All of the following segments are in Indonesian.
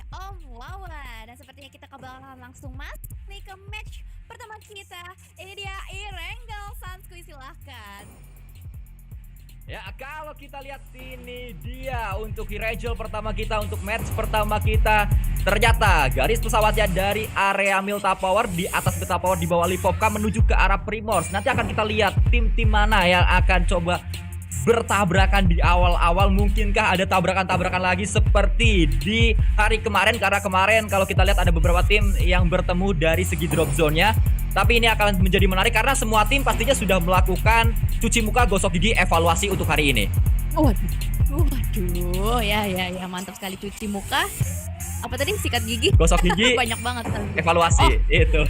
Om Lawan. Dan sepertinya kita bakalan langsung masuk nih ke match pertama kita. Ini dia Irenggal Sanskuy, silahkan. Ya, kalau kita lihat ini dia untuk Irenggal pertama kita, untuk match pertama kita. Ternyata garis pesawatnya dari area Milta Power di atas Milta Power di bawah Lipovka menuju ke arah Primors. Nanti akan kita lihat tim-tim mana yang akan coba bertabrakan di awal-awal. Mungkinkah ada tabrakan-tabrakan lagi seperti di hari kemarin, karena kemarin kalau kita lihat ada beberapa tim yang bertemu dari segi drop zone-nya. Tapi ini akan menjadi menarik karena semua tim pastinya sudah melakukan cuci muka, gosok gigi, evaluasi untuk hari ini. Waduh, ya mantap sekali cuci muka. Apa tadi, sikat gigi? Gosok gigi, banyak banget. evaluasi, itu.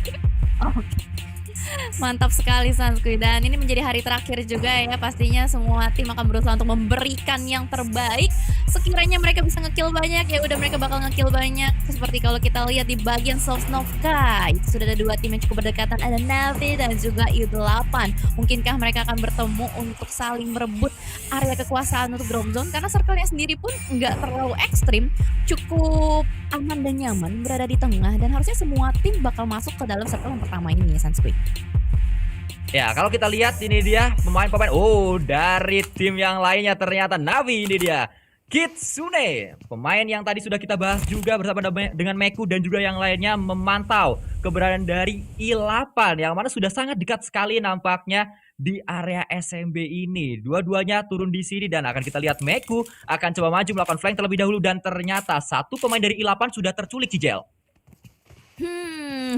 Mantap sekali Sanskuy, dan ini menjadi hari terakhir juga ya. Pastinya semua tim akan berusaha untuk memberikan yang terbaik. Sekiranya mereka bisa ngekill banyak, ya udah mereka bakal ngekill banyak. Seperti kalau kita lihat di bagian Sosnovka, itu sudah ada dua tim yang cukup berdekatan, ada Na'Vi dan juga U8. Mungkinkah mereka akan bertemu untuk saling merebut area kekuasaan untuk drop zone? Karena circle-nya sendiri pun nggak terlalu ekstrim, cukup aman dan nyaman berada di tengah, dan harusnya semua tim bakal masuk ke dalam circle yang pertama ini ya Sanskuy. Ya, kalau kita lihat ini dia pemain-pemain. Oh, dari tim yang lainnya ternyata Na'Vi ini dia. Kitsune, pemain yang tadi sudah kita bahas juga bersama dengan Meku dan juga yang lainnya, memantau keberadaan dari I8 yang mana sudah sangat dekat sekali nampaknya di area SMB ini. Dua-duanya turun di sini dan akan kita lihat Meku akan coba maju melakukan flank terlebih dahulu, dan ternyata satu pemain dari I8 sudah terculik, Cijel.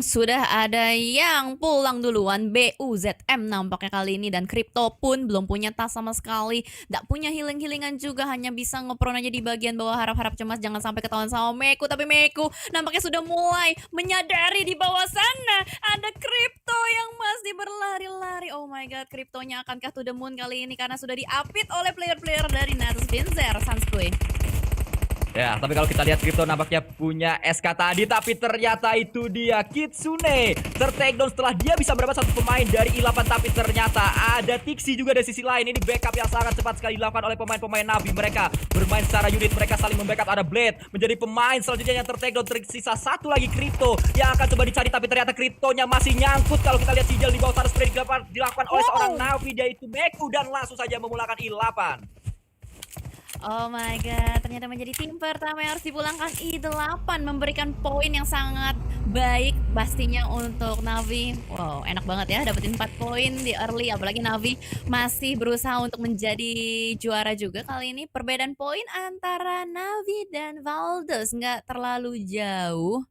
Sudah ada yang pulang duluan, BUZM nampaknya kali ini, dan Crypto pun belum punya tas sama sekali, gak punya healing-healingan juga, hanya bisa ngepron aja di bagian bawah. Harap-harap cemas jangan sampai ketahuan sama Meku, tapi Meku nampaknya sudah mulai menyadari di bawah sana ada Crypto yang masih berlari-lari. Oh my god, Cryptonya akankah to the moon kali ini karena sudah diapit oleh player-player dari Natus Binzer, Sanskuy. Ya, tapi kalau kita lihat Crypto nampaknya punya SK tadi, tapi ternyata itu dia Kitsune tertakedown setelah dia bisa mendapat satu pemain dari I8, tapi ternyata ada Tixi juga dari sisi lain. Ini backup yang sangat cepat sekali dilakukan oleh pemain-pemain Na'Vi. Mereka bermain secara unit, mereka saling membackup. Ada Blade menjadi pemain selanjutnya yang tertakedown. Tersisa satu lagi Crypto yang akan coba dicari, tapi ternyata Cryptonya masih nyangkut. Kalau kita lihat Sigil di bawah sana spray dilakukan oleh seorang Na'Vi, yaitu Meku, dan langsung saja memulakan I8. Oh my god, ternyata menjadi tim pertama yang harus dipulangkan I8, memberikan poin yang sangat baik pastinya untuk Na'Vi. Wow, enak banget ya dapetin 4 poin di early, apalagi Na'Vi masih berusaha untuk menjadi juara juga kali ini. Perbedaan poin antara Na'Vi dan Valdez nggak terlalu jauh.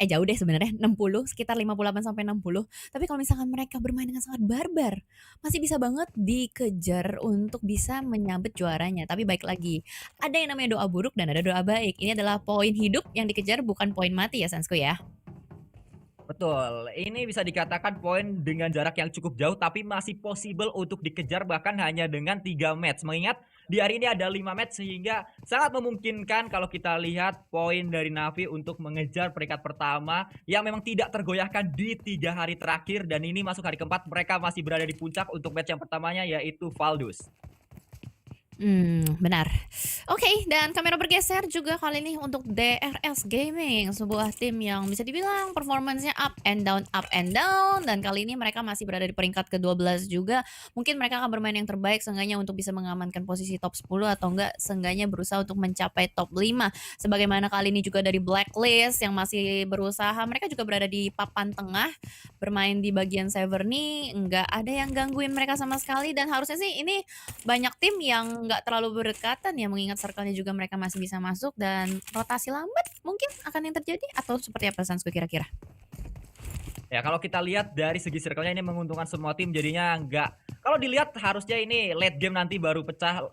Jauh deh sebenarnya, 60, sekitar 58 sampai 60. Tapi kalau misalkan mereka bermain dengan sangat barbar, masih bisa banget dikejar untuk bisa menyabet juaranya. Tapi baik lagi, ada yang namanya doa buruk dan ada doa baik. Ini adalah poin hidup yang dikejar, bukan poin mati ya Sanskuy ya. Betul, ini bisa dikatakan poin dengan jarak yang cukup jauh, tapi masih possible untuk dikejar bahkan hanya dengan 3 match. Mengingat di hari ini ada 5 match, sehingga sangat memungkinkan kalau kita lihat poin dari Na'Vi untuk mengejar peringkat pertama yang memang tidak tergoyahkan di 3 hari terakhir. Dan ini masuk hari keempat, mereka masih berada di puncak untuk match yang pertamanya, yaitu Valdez. Benar. Oke, dan kamera bergeser juga kali ini untuk DRS Gaming, sebuah tim yang bisa dibilang performance-nya up and down, dan kali ini mereka masih berada di peringkat ke-12 juga. Mungkin mereka akan bermain yang terbaik seenggaknya untuk bisa mengamankan posisi top 10 atau enggak seenggaknya berusaha untuk mencapai top 5. Sebagaimana kali ini juga dari Blacklist yang masih berusaha, mereka juga berada di papan tengah, bermain di bagian Severny, enggak ada yang gangguin mereka sama sekali, dan harusnya sih ini banyak tim yang nggak terlalu berdekatan ya, mengingat circle-nya juga mereka masih bisa masuk, dan rotasi lambat mungkin akan yang terjadi, atau seperti apa Sanskuy kira-kira? Ya, kalau kita lihat dari segi circle-nya ini menguntungkan semua tim, jadinya nggak. Kalau dilihat harusnya ini late game nanti baru pecah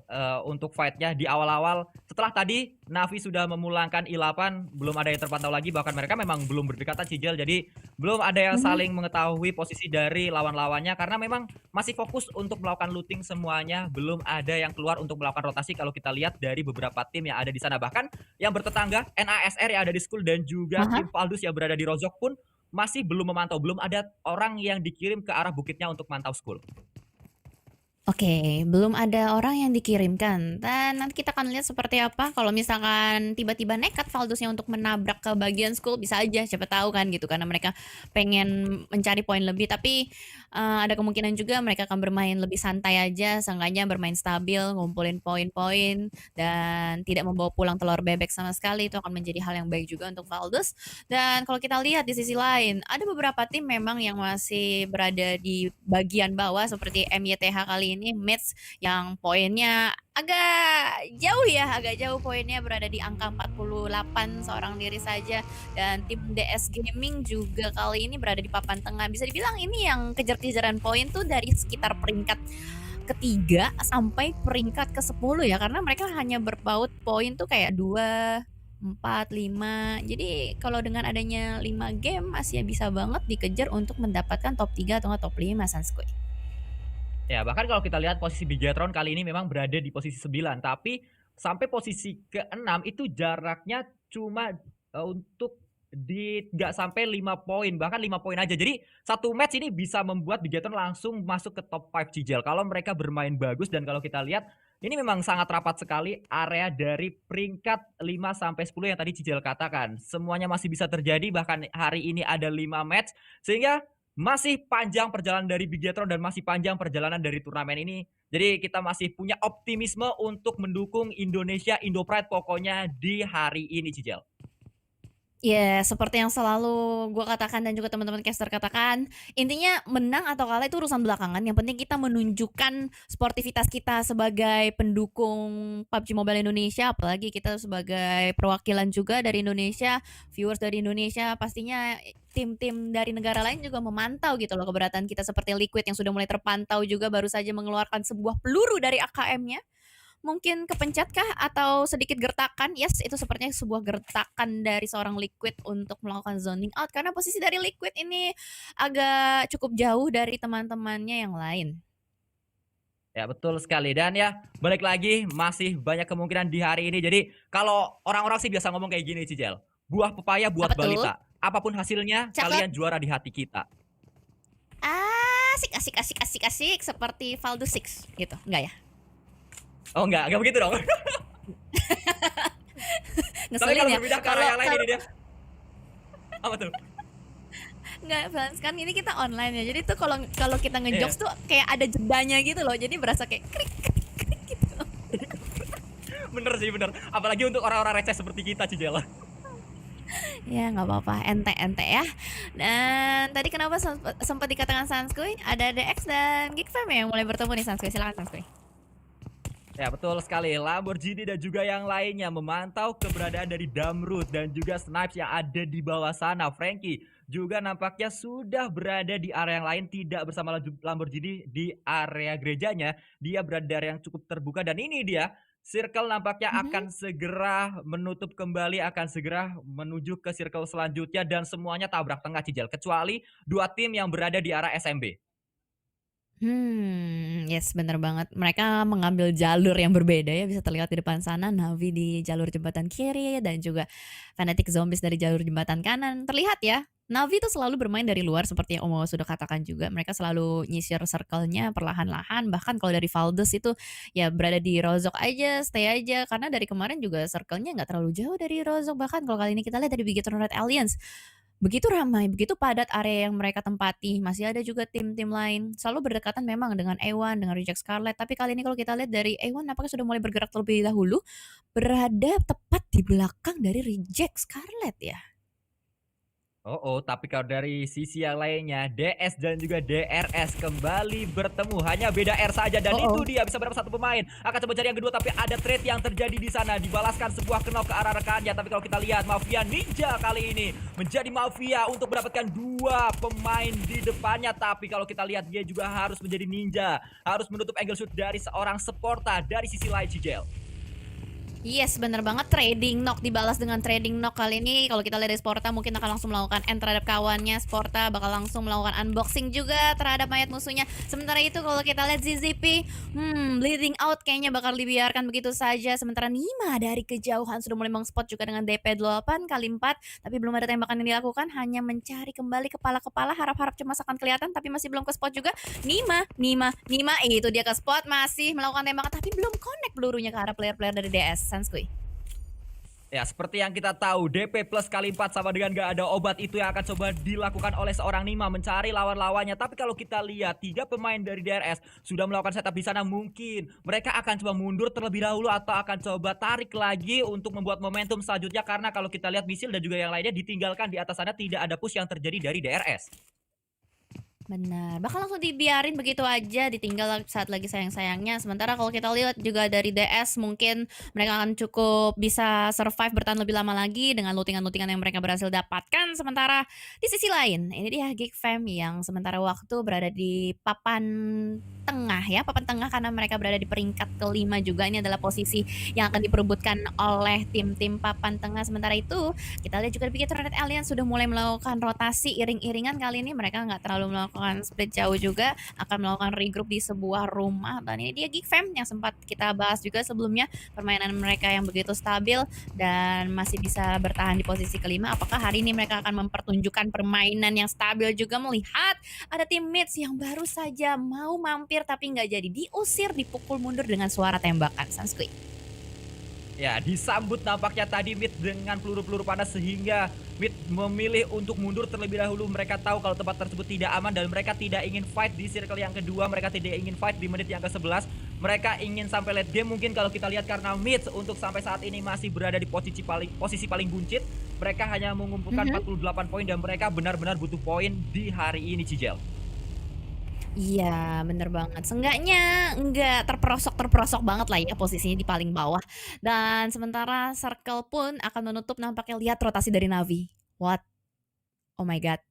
untuk fight-nya. Di awal-awal setelah tadi Na'Vi sudah memulangkan I8, belum ada yang terpantau lagi, bahkan mereka memang belum berdekatan Cijel, jadi belum ada yang saling mengetahui posisi dari lawan-lawannya karena memang masih fokus untuk melakukan looting semuanya. Belum ada yang keluar untuk melakukan rotasi kalau kita lihat dari beberapa tim yang ada di sana. Bahkan yang bertetangga NASR yang ada di School dan juga tim Valdez yang berada di Rozok pun masih belum memantau. Belum ada orang yang dikirim ke arah bukitnya untuk mantau School. Oke, belum ada orang yang dikirimkan dan nanti kita akan lihat seperti apa kalau misalkan tiba-tiba nekat Valdusnya untuk menabrak ke bagian school bisa aja siapa tahu kan gitu karena mereka pengen mencari poin lebih tapi, ada kemungkinan juga mereka akan bermain lebih santai aja seenggaknya bermain stabil, ngumpulin poin-poin dan tidak membawa pulang telur bebek sama sekali itu akan menjadi hal yang baik juga untuk Valdus. Dan kalau kita lihat di sisi lain, ada beberapa tim memang yang masih berada di bagian bawah seperti MYTH kali ini, Mets yang poinnya agak jauh poinnya berada di angka 48 seorang diri saja dan tim DS Gaming juga kali ini berada di papan tengah. Bisa dibilang ini yang kejar-kejaran poin tuh dari sekitar peringkat ketiga sampai peringkat ke-10 ya karena mereka hanya berpaut poin tuh kayak 2 4 5. Jadi kalau dengan adanya 5 game masih bisa banget dikejar untuk mendapatkan top 3 atau enggak top 5 Sanskui. Ya, bahkan kalau kita lihat posisi Bigetron kali ini memang berada di posisi 9, tapi sampai posisi ke-6 itu jaraknya cuma, untuk nggak sampai 5 poin, bahkan 5 poin aja. Jadi, satu match ini bisa membuat Bigetron langsung masuk ke top 5 Cijel kalau mereka bermain bagus dan kalau kita lihat ini memang sangat rapat sekali area dari peringkat 5 sampai 10 yang tadi Cijel katakan. Semuanya masih bisa terjadi, bahkan hari ini ada 5 match, sehingga masih panjang perjalanan dari Bigetron dan masih panjang perjalanan dari turnamen ini. Jadi kita masih punya optimisme untuk mendukung Indonesia Indo Pride pokoknya di hari ini, Cijel. Ya, seperti yang selalu gue katakan dan juga teman-teman caster katakan, intinya menang atau kalah itu urusan belakangan. Yang penting kita menunjukkan sportivitas kita sebagai pendukung PUBG Mobile Indonesia, apalagi kita sebagai perwakilan juga dari Indonesia, viewers dari Indonesia, pastinya tim-tim dari negara lain juga memantau gitu loh keberatan kita seperti Liquid yang sudah mulai terpantau juga baru saja mengeluarkan sebuah peluru dari AKM-nya. Mungkin kepencetkah atau sedikit gertakan? Yes, itu sepertinya sebuah gertakan dari seorang Liquid untuk melakukan zoning out karena posisi dari Liquid ini agak cukup jauh dari teman-temannya yang lain. Ya, betul sekali dan ya balik lagi masih banyak kemungkinan di hari ini. Jadi kalau orang-orang sih biasa ngomong kayak gini, Cijel. Buah pepaya buat Apa tuh? balita. Apapun hasilnya, Cakep. kalian juara di hati kita. Asik, asik, asik, asik, asik. Seperti Valdo Six gitu. Enggak ya? Oh enggak begitu dong. Tapi Ngeselin kalau ya? berpindah ke arah Kalau yang lain kalau ini dia. Apa tuh? nggak, kan ini kita online ya. Jadi tuh kalau kalau kita Iya. ngejokes tuh kayak ada jedanya gitu loh. Jadi berasa kayak krik krik krik gitu. Bener sih, bener. Apalagi untuk orang-orang receh seperti kita, Cijel. Ya nggak apa-apa, ente-ente ya. Dan tadi kenapa sempat dikatakan Sanskuy? Ada DX dan Geekfam yang mulai bertemu nih Sanskuy. Silakan Sanskuy. Ya betul sekali, Lamborghini dan juga yang lainnya memantau keberadaan dari Damrut dan juga Snipes yang ada di bawah sana. Frankie juga nampaknya sudah berada di area yang lain, tidak bersama Lamborghini di area gerejanya. Dia berada di area yang cukup terbuka dan ini dia, circle nampaknya akan segera menutup kembali, akan segera menuju ke circle selanjutnya dan semuanya tabrak tengah, Cijel. Kecuali dua tim yang berada di arah SMB. Yes, bener banget. Mereka mengambil jalur yang berbeda ya, bisa terlihat di depan sana, Navi di jalur jembatan kiri dan juga Fnatic Zombies dari jalur jembatan kanan. Terlihat ya, Navi itu selalu bermain dari luar seperti yang Omo sudah katakan juga. Mereka selalu nyisir circle-nya perlahan-lahan, bahkan kalau dari Valdez itu ya berada di Rozok aja, stay aja, karena dari kemarin juga circle-nya nggak terlalu jauh dari Rozok. Bahkan kalau kali ini kita lihat dari Bigetron Red Alliance, begitu ramai, begitu padat area yang mereka tempati, masih ada juga tim-tim lain. Selalu berdekatan memang dengan A1, dengan Reject Scarlet, tapi kali ini kalau kita lihat dari A1 nampaknya sudah mulai bergerak terlebih dahulu, berada tepat di belakang dari Reject Scarlet ya. Oh, tapi kalau dari sisi yang lainnya, DS dan juga DRS kembali bertemu. Hanya beda R saja dan itu dia bisa berapa satu pemain. Akan coba cari yang kedua tapi ada trade yang terjadi di sana. Dibalaskan sebuah knock ke arah rekannya. Tapi kalau kita lihat Mafia Ninja kali ini menjadi Mafia untuk mendapatkan dua pemain di depannya. Tapi kalau kita lihat dia juga harus menjadi Ninja. Harus menutup angle shoot dari seorang Sporta dari sisi lain, Cijel. Yes, bener banget, trading knock dibalas dengan trading knock. Kali ini kalau kita lihat dari Sporta mungkin akan langsung melakukan end terhadap kawannya. Sporta bakal langsung melakukan unboxing juga terhadap mayat musuhnya. Sementara itu kalau kita lihat ZZP, bleeding out kayaknya bakal dibiarkan begitu saja. Sementara Nima dari kejauhan sudah mulai meng-spot juga dengan DP 8 kali 4, tapi belum ada tembakan yang dilakukan, hanya mencari kembali kepala-kepala, harap-harap cemas akan kelihatan, tapi masih belum ke spot juga. Nima, itu dia ke spot, masih melakukan tembakan, tapi belum connect pelurunya ke arah player-player dari DS. Sanskui. Ya, seperti yang kita tahu, DP plus kali 4 sama dengan gak ada obat itu yang akan coba dilakukan oleh seorang Nima mencari lawan-lawannya. Tapi kalau kita lihat, 3 pemain dari DRS sudah melakukan setup di sana, mungkin mereka akan coba mundur terlebih dahulu atau akan coba tarik lagi untuk membuat momentum selanjutnya. Karena kalau kita lihat misil dan juga yang lainnya ditinggalkan di atas sana, tidak ada push yang terjadi dari DRS. Benar, bakal langsung dibiarin begitu aja, ditinggal saat lagi sayang-sayangnya. Sementara kalau kita lihat juga dari DS mungkin mereka akan cukup bisa survive bertahan lebih lama lagi dengan lootingan-lootingan yang mereka berhasil dapatkan. Sementara di sisi lain, ini dia Geek Fam yang sementara waktu berada di papan tengah ya, papan tengah karena mereka berada di peringkat kelima juga. Ini adalah posisi yang akan diperebutkan oleh tim-tim papan tengah. Sementara itu, kita lihat juga di Bigetron Red Alliance sudah mulai melakukan rotasi iring-iringan. Kali ini mereka nggak terlalu melakukan split jauh juga, akan melakukan regroup di sebuah rumah. Dan ini dia Geek Fam yang sempat kita bahas juga sebelumnya, permainan mereka yang begitu stabil dan masih bisa bertahan di posisi kelima. Apakah hari ini mereka akan mempertunjukkan permainan yang stabil juga, melihat ada tim Mids yang baru saja mau mampir tapi nggak jadi, diusir, dipukul mundur dengan suara tembakan. Sanskui. Ya, disambut nampaknya tadi Mid dengan peluru-peluru panas sehingga Mid memilih untuk mundur terlebih dahulu. Mereka tahu kalau tempat tersebut tidak aman dan mereka tidak ingin fight di circle yang kedua. Mereka tidak ingin fight di menit yang ke-11. Mereka ingin sampai late game mungkin kalau kita lihat, karena Mid untuk sampai saat ini masih berada di posisi paling buncit. Mereka hanya mengumpulkan 48 poin dan mereka benar-benar butuh poin di hari ini, Cijel. Iya, bener banget. Seenggaknya nggak terperosok-terperosok banget lah ya posisinya di paling bawah. Dan sementara Circle pun akan menutup nampaknya, lihat rotasi dari Navi. What? Oh my god. Oh,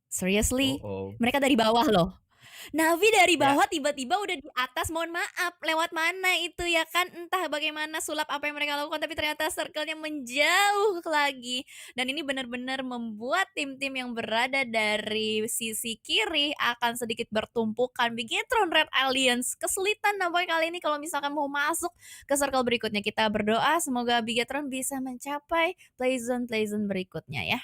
Seriously? oh. Mereka dari bawah loh. Navi dari Ya, bawah tiba-tiba udah di atas, mohon maaf, lewat mana itu ya kan? Entah bagaimana sulap apa yang mereka lakukan, tapi ternyata circle-nya menjauh lagi. Dan ini benar-benar membuat tim-tim yang berada dari sisi kiri akan sedikit bertumpukan. Bigetron Red Alliance kesulitan nampaknya kali ini kalau misalkan mau masuk ke circle berikutnya. Kita berdoa semoga Bigetron bisa mencapai play zone berikutnya ya.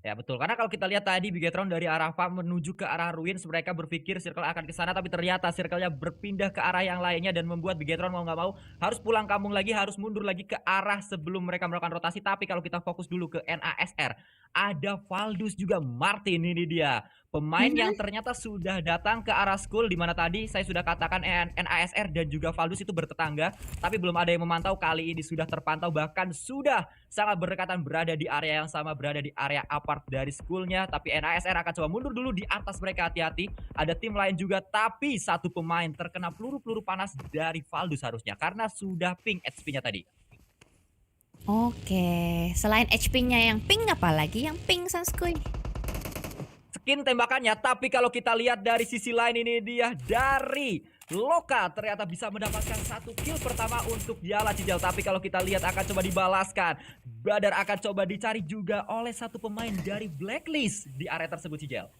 ya betul. Karena kalau kita lihat tadi Bigetron dari arah farm menuju ke arah ruins, mereka berpikir circle akan ke sana, tapi ternyata circle-nya berpindah ke arah yang lainnya dan membuat Bigetron mau nggak mau harus pulang kampung lagi, harus mundur lagi ke arah sebelum mereka melakukan rotasi. Tapi kalau kita fokus dulu ke NASR, ada Valdus juga Martin, ini dia. Pemain yang ternyata sudah datang ke arah school, di mana tadi saya sudah katakan NASR dan juga Valdus itu bertetangga, tapi belum ada yang memantau. Kali ini sudah terpantau, bahkan sudah sangat berdekatan, berada di area yang sama, berada di area apart dari schoolnya. Tapi NASR akan coba mundur dulu di atas mereka, hati-hati. Ada tim lain juga, tapi satu pemain terkena peluru-peluru panas dari Valdus harusnya, karena sudah ping HP-nya tadi. Oke, selain HP-nya yang pink, apa lagi yang pink, Sanskui? Skin tembakannya, tapi kalau kita lihat dari sisi lain, ini dia dari Loka ternyata bisa mendapatkan satu kill pertama untuk Yala, Cijal. Tapi kalau kita lihat akan coba dibalaskan, Badar akan coba dicari juga oleh satu pemain dari Blacklist di area tersebut, Cijal.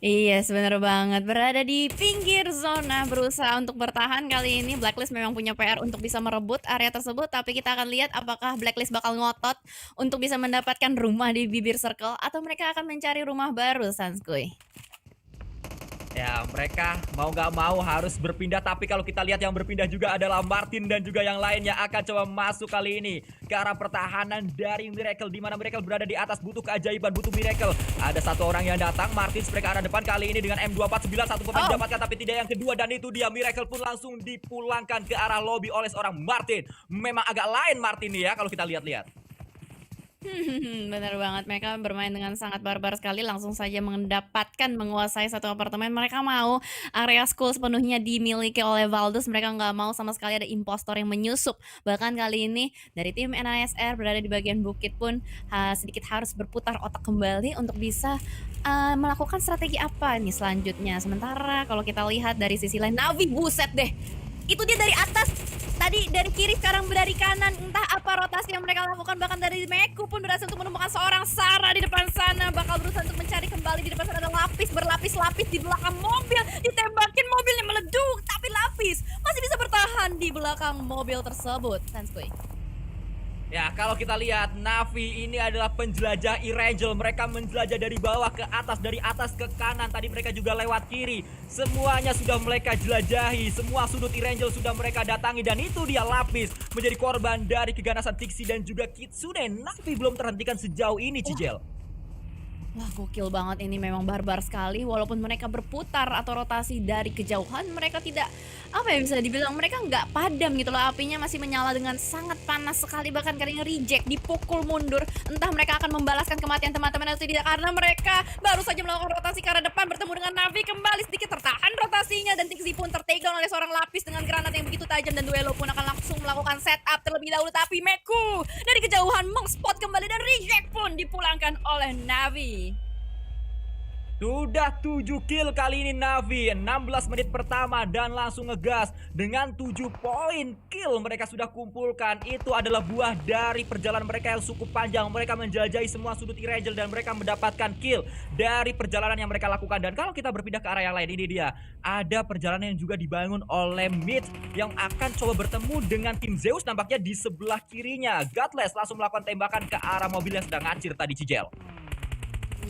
Iya, bener banget. Berada di pinggir zona, berusaha untuk bertahan. Kali ini Blacklist memang punya PR untuk bisa merebut area tersebut, tapi kita akan lihat apakah Blacklist bakal ngotot untuk bisa mendapatkan rumah di bibir circle atau mereka akan mencari rumah baru, Sanskui. Ya, mereka mau nggak mau harus berpindah, tapi kalau kita lihat yang berpindah juga adalah Martin dan juga yang lainnya akan coba masuk kali ini ke arah pertahanan dari Miracle, di mana Miracle berada di atas, butuh keajaiban, butuh Miracle. Ada satu orang yang datang, Martin mereka arah depan kali ini dengan M249, satu pemain didapatkan tapi tidak yang kedua, dan itu dia Miracle pun langsung dipulangkan ke arah lobby oleh seorang Martin. Memang agak lain Martin nih ya kalau kita lihat-lihat. Bener banget, mereka bermain dengan sangat barbar sekali, langsung saja mendapatkan menguasai satu apartemen. Mereka mau area school sepenuhnya dimiliki oleh Valdus, mereka nggak mau sama sekali ada impostor yang menyusup. Bahkan kali ini dari tim NASR berada di bagian bukit pun sedikit harus berputar otak kembali untuk bisa melakukan strategi apa nih selanjutnya. Sementara kalau kita lihat dari sisi lain, Navi, buset deh, itu dia dari atas tadi dari kiri sekarang dari kanan, entah apa rotasi yang mereka lakukan, bahkan dari Meku pun berhasil untuk menemukan seorang Sarah di depan sana, bakal berusaha untuk mencari kembali. Di depan sana ada lapis berlapis-lapis di belakang mobil, ditembakin mobilnya meleduk, tapi lapis masih bisa bertahan di belakang mobil tersebut. Sanskui. Ya, kalau kita lihat Navi ini adalah penjelajah Erangel. Mereka menjelajah dari bawah ke atas, dari atas ke kanan. Tadi mereka juga lewat kiri. Semuanya sudah mereka jelajahi. Semua sudut Erangel sudah mereka datangi. Dan itu dia lapis menjadi korban dari keganasan Tixi dan juga Kitsune. Navi belum terhentikan sejauh ini, Cijel. Wah, gokil banget, ini memang barbar sekali. Walaupun mereka berputar atau rotasi dari kejauhan, mereka tidak, apa ya, bisa dibilang mereka nggak padam gitu loh. Apinya masih menyala dengan sangat panas sekali, bahkan kadang reject, dipukul mundur. Entah mereka akan membalaskan kematian teman-teman atau tidak, karena mereka baru saja melakukan rotasi ke arah depan bertemu dengan Navi. Kembali sedikit tertahan rotasinya, dan Tixi pun tertegang oleh seorang lapis dengan granat yang begitu tajam, dan Duelo pun akan langsung melakukan setup terlebih dahulu. Tapi Meku dari kejauhan mengspot kembali, dan reject pun dipulangkan oleh Navi. Sudah 7 kill kali ini Navi, 16 menit pertama dan langsung ngegas dengan 7 poin kill mereka sudah kumpulkan. Itu adalah buah dari perjalanan mereka yang cukup panjang. Mereka menjelajahi semua sudut Erangel dan mereka mendapatkan kill dari perjalanan yang mereka lakukan. Dan kalau kita berpindah ke arah yang lain, ini dia. Ada perjalanan yang juga dibangun oleh Mid yang akan coba bertemu dengan tim Zeus nampaknya di sebelah kirinya. Godless langsung melakukan tembakan ke arah mobil yang sedang ngacir tadi, Cijel.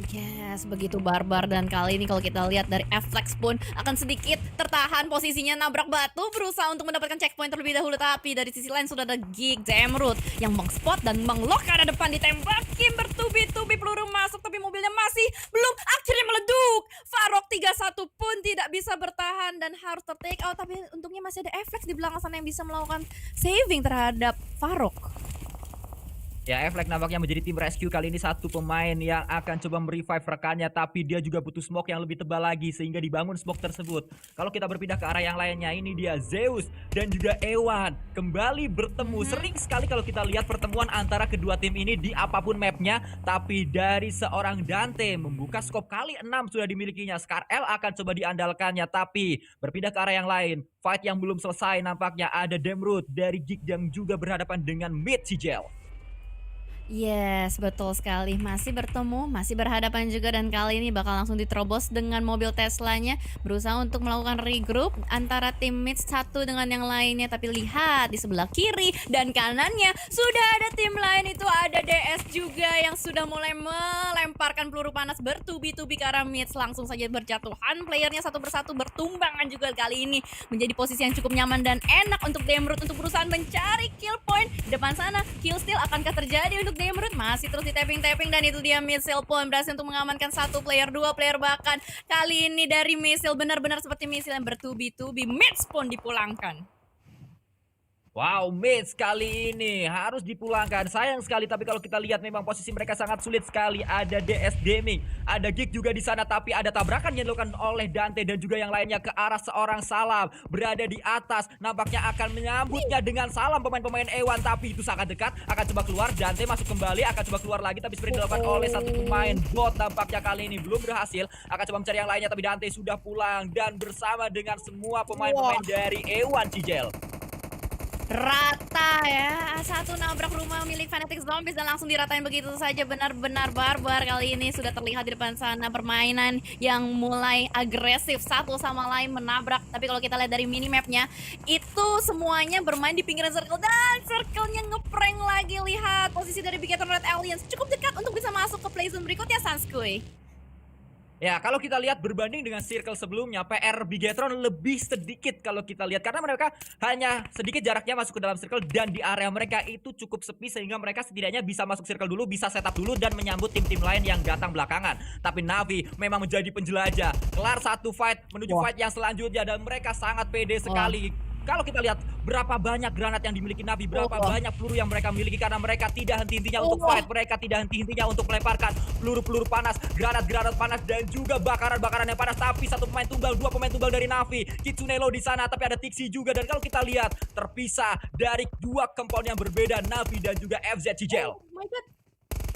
Yes, begitu barbar, dan kali ini kalau kita lihat dari Flex pun akan sedikit tertahan posisinya, nabrak batu berusaha untuk mendapatkan checkpoint terlebih dahulu. Tapi dari sisi lain sudah ada Gig Zemrud yang mengspot dan menglok ke arah depan, ditembakin bertubi-tubi peluru masuk, tapi mobilnya masih belum akhirnya meleduk. Farok 31 pun tidak bisa bertahan dan harus ter-take out, tapi untungnya masih ada Flex di belakang sana yang bisa melakukan saving terhadap Farok. Ya, Eflek nampaknya menjadi tim rescue kali ini. Satu pemain yang akan coba merevive rekannya, tapi dia juga butuh smoke yang lebih tebal lagi sehingga dibangun smoke tersebut. Kalau kita berpindah ke arah yang lainnya, ini dia Zeus dan juga Ewan kembali bertemu. Sering sekali kalau kita lihat pertemuan antara kedua tim ini di apapun mapnya, tapi dari seorang Dante membuka scope kali 6 sudah dimilikinya. Scar-L akan coba diandalkannya, tapi berpindah ke arah yang lain. Fight yang belum selesai nampaknya, ada Demrud dari Gig yang juga berhadapan dengan Mid, Cijel. Yes, betul sekali. Masih bertemu, masih berhadapan juga, dan kali ini bakal langsung diterobos dengan mobil Teslanya, berusaha untuk melakukan regroup antara tim Mid satu dengan yang lainnya. Tapi lihat di sebelah kiri dan kanannya sudah ada tim lain, itu ada DS juga yang sudah mulai melemparkan peluru panas bertubi-tubi ke arah Mid. Langsung saja berjatuhan playernya satu persatu, bertumbangan juga kali ini menjadi posisi yang cukup nyaman dan enak untuk Demrud untuk berusaha mencari kill point di depan sana. Kill steal akankah terjadi untuk Demrud? Masih terus di tapping-tapping, dan itu dia Missile Point berhasil untuk mengamankan satu player, dua player, bahkan kali ini dari Missile benar-benar seperti Missile yang bertubi-tubi. Mitch pun dipulangkan. Wow, Mid kali ini harus dipulangkan. Sayang sekali, tapi kalau kita lihat memang posisi mereka sangat sulit sekali. Ada DS Gaming, ada Gig juga di sana, tapi ada tabrakan yang dilakukan oleh Dante dan juga yang lainnya ke arah seorang Salam. Berada di atas, nampaknya akan menyambutnya dengan salam pemain-pemain Ewan, tapi itu sangat dekat. Akan coba keluar, Dante masuk kembali, akan coba keluar lagi, tapi sprint dilakukan oleh satu pemain bot. Nampaknya kali ini belum berhasil. Akan coba mencari yang lainnya, tapi Dante sudah pulang dan bersama dengan semua pemain-pemain dari Ewan, Cijel. Rata ya, satu nabrak rumah milik Fnatic Zombies dan langsung diratain begitu saja. Benar-benar barbar kali ini. Sudah terlihat di depan sana permainan yang mulai agresif, satu sama lain menabrak. Tapi kalau kita lihat dari minimapnya, itu semuanya bermain di pinggiran circle, dan circle-nya ngeprank lagi. Lihat posisi dari Bigetron Red Aliens cukup dekat untuk bisa masuk ke play zone berikutnya, Sanskui. Ya, kalau kita lihat berbanding dengan circle sebelumnya, PR Bigetron lebih sedikit kalau kita lihat. Karena mereka hanya sedikit jaraknya masuk ke dalam circle, dan di area mereka itu cukup sepi, sehingga mereka setidaknya bisa masuk circle dulu, bisa setup dulu, dan menyambut tim-tim lain yang datang belakangan. Tapi Navi memang menjadi penjelajah. Kelar satu fight, menuju fight yang selanjutnya, dan mereka sangat pede sekali. Kalau kita lihat berapa banyak granat yang dimiliki Navi, berapa banyak peluru yang mereka miliki, karena mereka tidak henti-hentinya untuk fight, mereka tidak henti-hentinya untuk melemparkan peluru-peluru panas, granat-granat panas, dan juga bakaran-bakaran yang panas. Tapi satu pemain tunggal, dua pemain tunggal dari Navi, Kitsunelo di sana, tapi ada Tixi juga. Dan kalau kita lihat terpisah dari dua compound yang berbeda, Navi dan juga FZ Cijel. Oh my god.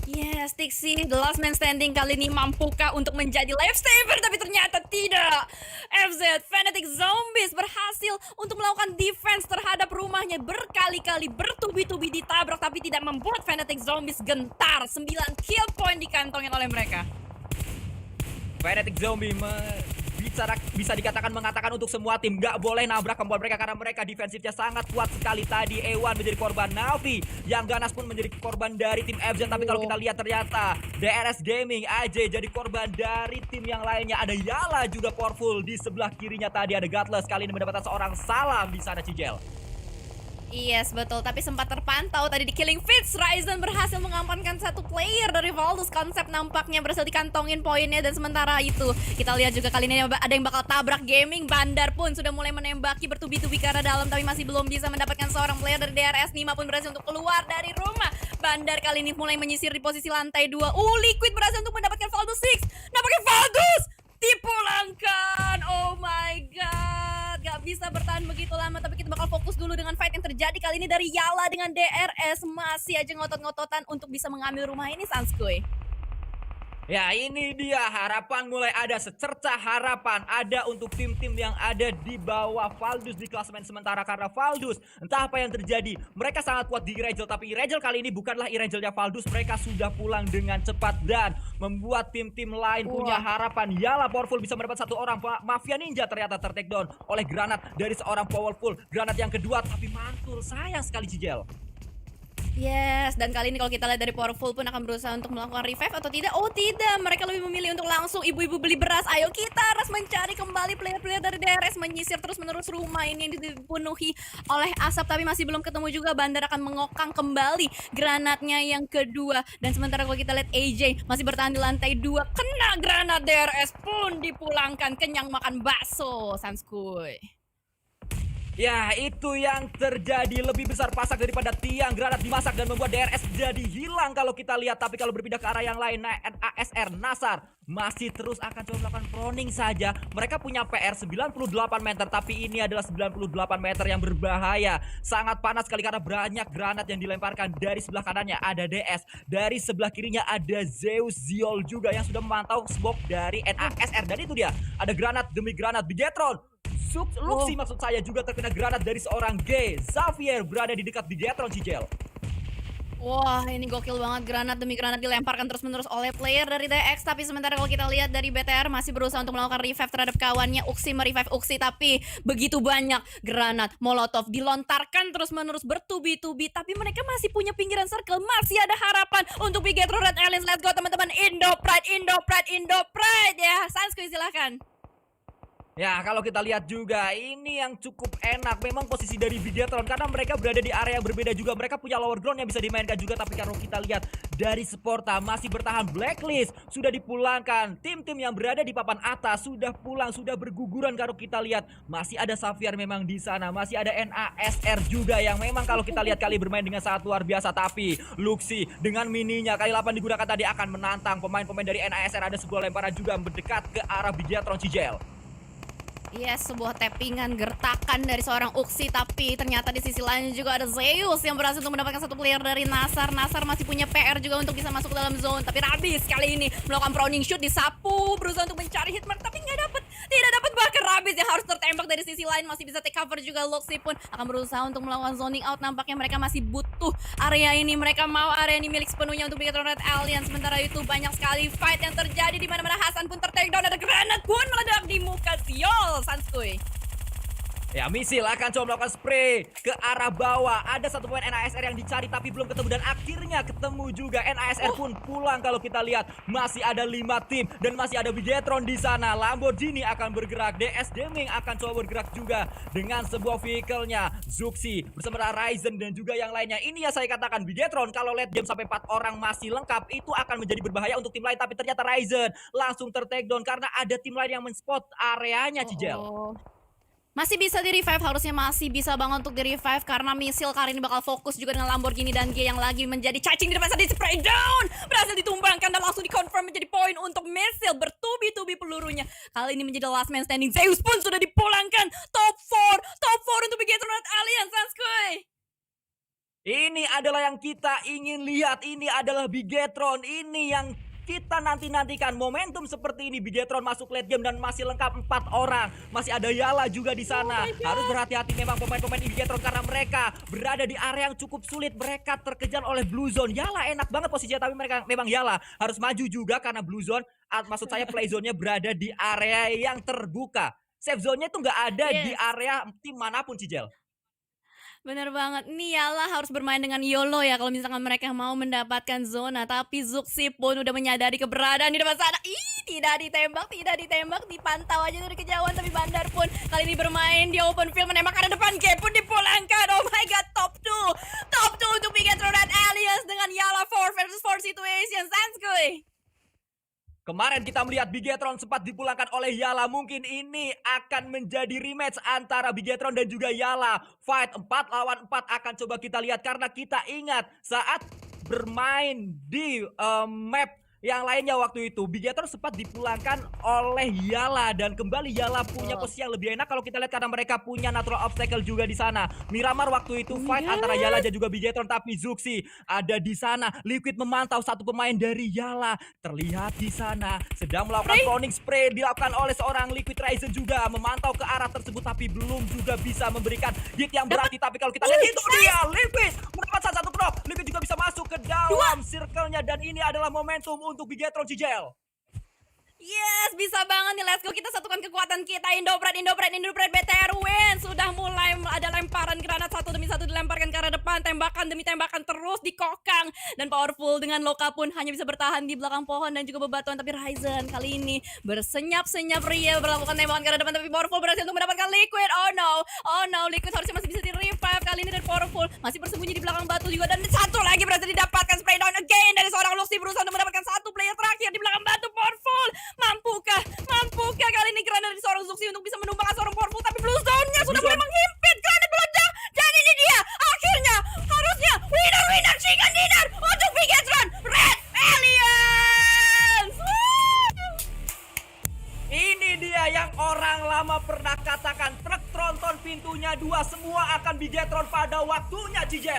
Yes, Tixi, the last man standing kali ini mampukah untuk menjadi lifesaver? Tapi ternyata tidak. FZ, Fnatic Zombies berhasil untuk melakukan defense terhadap rumahnya berkali-kali bertubi-tubi ditabrak tapi tidak membuat Fnatic Zombies gentar. 9 kill point dikantongin oleh mereka. Fnatic Zombie bisa dikatakan mengatakan untuk semua tim nggak boleh nabrak kembali mereka karena mereka defensifnya sangat kuat sekali. Tadi Ewan menjadi korban, Navi yang ganas pun menjadi korban dari tim FZ. Tapi kalau kita lihat ternyata DRS Gaming AJ jadi korban dari tim yang lainnya. Ada Yala juga powerful di sebelah kirinya. Tadi ada Godless, kali ini mendapatkan seorang salam di sana Cijel. Yes, betul. Tapi sempat terpantau tadi di Killing Fits. Ryzen berhasil mengamankan satu player dari Valdus. Konsep nampaknya berhasil dikantongin poinnya. Dan sementara itu, kita lihat juga kali ini ada yang bakal tabrak Gaming. Bandar pun sudah mulai menembaki bertubi-tubi ke arah dalam. Tapi masih belum bisa mendapatkan seorang player dari DRS. Nima pun berhasil untuk keluar dari rumah. Bandar kali ini mulai menyisir di posisi lantai 2. Liquid berhasil untuk mendapatkan Valdus 6. Nampaknya Valdus dipulangkan. Oh my god, gak bisa bertahan begitu lama. Tapi kita bakal fokus dulu dengan fight yang terjadi kali ini dari Yala dengan DRS. Masih aja ngotot-ngototan untuk bisa mengambil rumah ini, Sanskuy. Ya, ini dia harapan mulai ada, secerca harapan ada untuk tim-tim yang ada di bawah Valdus di klasemen sementara. Karena Valdus entah apa yang terjadi, mereka sangat kuat di Iragel, tapi Iragel kali ini bukanlah Iragelnya Valdus. Mereka sudah pulang dengan cepat dan membuat tim-tim lain punya harapan. Yala powerful bisa mendapat satu orang. Mafia Ninja ternyata tertake down oleh granat dari seorang powerful. Granat yang kedua tapi mantul, sayang sekali Cijel. Yes, dan kali ini kalau kita lihat dari Powerful pun akan berusaha untuk melakukan revive atau tidak. Oh tidak, mereka lebih memilih untuk langsung ibu-ibu beli beras. Ayo kita harus mencari kembali player-player dari DRS. Menyisir terus-menerus rumah ini yang dipenuhi oleh asap. Tapi masih belum ketemu juga. Bandar akan mengokang kembali granatnya yang kedua. Dan sementara kalau kita lihat AJ masih bertahan di lantai 2. Kena granat DRS pun dipulangkan. Kenyang makan bakso, Sanskuy. Ya, itu yang terjadi. Lebih besar pasak daripada tiang. Granat dimasak dan membuat DRS jadi hilang kalau kita lihat. Tapi kalau berpindah ke arah yang lain, ASR Nasar masih terus akan coba melakukan proning saja. Mereka punya PR 98 meter, tapi ini adalah 98 meter yang berbahaya. Sangat panas sekali karena banyak granat yang dilemparkan. Dari sebelah kanannya ada DS, dari sebelah kirinya ada Zeus Ziol juga yang sudah memantau smoke dari NASR. Dan itu dia, ada granat demi granat. Bigetron Luxi maksud saya juga terkena granat dari seorang G. Xavier berada di dekat Bigetron, Cijel. Wah, ini gokil banget. Granat demi granat dilemparkan terus-menerus oleh player dari DX. Tapi sementara kalau kita lihat dari BTR masih berusaha untuk melakukan revive terhadap kawannya. Uxi merevive Uxi, tapi begitu banyak granat Molotov dilontarkan terus-menerus bertubi-tubi. Tapi mereka masih punya pinggiran circle. Masih ada harapan untuk Bigetron Red Aliens. Let's go teman-teman. Indo Pride, Indo Pride, Indo Pride. Ya, Sanskuy silahkan. Ya, kalau kita lihat juga ini yang cukup enak memang posisi dari Bigetron karena mereka berada di area yang berbeda juga. Mereka punya lower ground yang bisa dimainkan juga, tapi kalau kita lihat dari Sporta masih bertahan. Blacklist sudah dipulangkan. Tim-tim yang berada di papan atas sudah pulang, sudah berguguran. Kalau kita lihat masih ada Xavier memang di sana, masih ada NASR juga yang memang kalau kita lihat kali bermain dengan sangat luar biasa. Tapi Luxi dengan mininya kali 8 digunakan tadi akan menantang pemain-pemain dari NASR. Ada sebuah lemparan juga mendekat ke arah Bigetron, Cijel. Yes, sebuah tappingan gertakan dari seorang Uxi. Tapi ternyata di sisi lain juga ada Zeus yang berhasil untuk mendapatkan satu player dari Nasar. Nasar masih punya PR juga untuk bisa masuk ke dalam zone. Tapi Rabis kali ini melakukan proning shoot, disapu, berusaha untuk mencari hitmark, tapi nggak dapat. Tidak dapat, bahkan Rabis yang harus tertembak dari sisi lain. Masih bisa take cover juga. Luxi pun akan berusaha untuk melakukan zoning out. Nampaknya mereka masih butuh area ini. Mereka mau area ini milik sepenuhnya untuk Bigetron Red Alliance. Sementara itu banyak sekali fight yang terjadi di mana-mana. Hasan pun tertake down. Ada granat pun meledak di muka Ziol, Sanskuy. Ya, misil akan coba melakukan spray ke arah bawah. Ada satu pemain NASR yang dicari tapi belum ketemu dan akhirnya ketemu juga. NASR pun pulang kalau kita lihat. Masih ada 5 tim dan masih ada Bigetron di sana. Lamborghini akan bergerak. DS Gaming akan coba bergerak juga dengan sebuah vehicle-nya. Zuxi bersama Ryzen dan juga yang lainnya. Ini yang saya katakan, Bigetron kalau late game sampai 4 orang masih lengkap itu akan menjadi berbahaya untuk tim lain. Tapi ternyata Ryzen langsung ter-take down karena ada tim lain yang men-spot areanya, Cijel. Masih bisa di-revive, harusnya masih bisa banget untuk di-revive karena misil kali ini bakal fokus juga dengan Lamborghini dan G yang lagi menjadi cacing di depan saat di spray down. Berhasil ditumbangkan dan langsung di-confirm menjadi poin untuk misil bertubi-tubi pelurunya. Kali ini menjadi last man standing. Zeus pun sudah dipulangkan. Top 4 untuk Bigetron Red Alliance, Sanskuy. Ini adalah yang kita ingin lihat, ini adalah Bigetron, ini yang kita nanti-nantikan. Momentum seperti ini, Bigetron masuk late game dan masih lengkap 4 orang. Masih ada Yala juga di sana. Harus berhati-hati memang pemain-pemain di Bigetron karena mereka berada di area yang cukup sulit. Mereka terkejar oleh Blue Zone. Yala enak banget posisinya, tapi mereka memang Yala harus maju juga karena Blue Zone, maksud saya play zone-nya berada di area yang terbuka. Safe zone-nya tuh nggak ada di Yes. area tim manapun, Cijel. Bener banget, nih Yala harus bermain dengan YOLO ya kalau misalkan mereka mau mendapatkan zona. Tapi Zuxi pun udah menyadari keberadaan di depan sana. Ih, tidak ditembak, dipantau aja dari kejauhan. Tapi Bandar pun kali ini bermain di open field, menembak ke depan, game pun dipulangkan. Oh my god, top 2 untuk Bigetron Red Aliens dengan Yala 4 versus 4 situation, Sanskuy. Kemarin kita melihat Bigetron sempat dipulangkan oleh Yala. Mungkin ini akan menjadi rematch antara Bigetron dan juga Yala. Fight 4 lawan 4 akan coba kita lihat. Karena kita ingat saat bermain di map yang lainnya waktu itu, Bigetron sempat dipulangkan oleh Yala. Dan kembali Yala punya posisi yang lebih enak kalau kita lihat karena mereka punya natural obstacle juga di sana. Miramar waktu itu fight antara Yala dan juga Bigetron, tapi Zuxi ada di sana. Liquid memantau satu pemain dari Yala. Terlihat di sana sedang melakukan cloning spray dilakukan oleh seorang Liquid Ryzen juga memantau ke arah tersebut, tapi belum juga bisa memberikan hit yang berarti. Tapi kalau kita lihat itu dia Liquid mendapat satu knock. Liquid juga bisa masuk ke dalam circle-nya dan ini adalah momentum untuk Bigetron, Cijel. Yes, bisa banget nih. Let's go, kita satukan kekuatan kita. Indopret BTR win. Sudah mulai ada lemparan granat satu demi satu dilemparkan ke arah depan. Tembakan demi tembakan terus dikokang. Dan Powerful dengan Loka pun hanya bisa bertahan di belakang pohon dan juga bebatuan. Tapi Ryzen kali ini bersenyap-senyap ria melakukan tembakan ke arah depan. Tapi Powerful berhasil untuk mendapatkan Liquid. Oh no, Liquid harusnya masih bisa di-revive kali ini. Dan Powerful masih bersembunyi di belakang batu juga. Dan satu lagi berhasil didapatkan, spray down again dari seorang Luxi, berusaha untuk mendapatkan satu player terakhir di belakang batu. Powerful Mampukah kali ini granat dari seorang Zuxi untuk bisa menumbangkan seorang Powerful? Tapi Blue Zone-nya sudah mulai menghimpit, granat meledak. Dan ini dia, akhirnya harusnya winner chicken dinner untuk Bigetron Red Aliens. Ini dia yang orang lama pernah katakan, truk tronton pintunya 2, semua akan Bigetron pada waktunya, Cijel.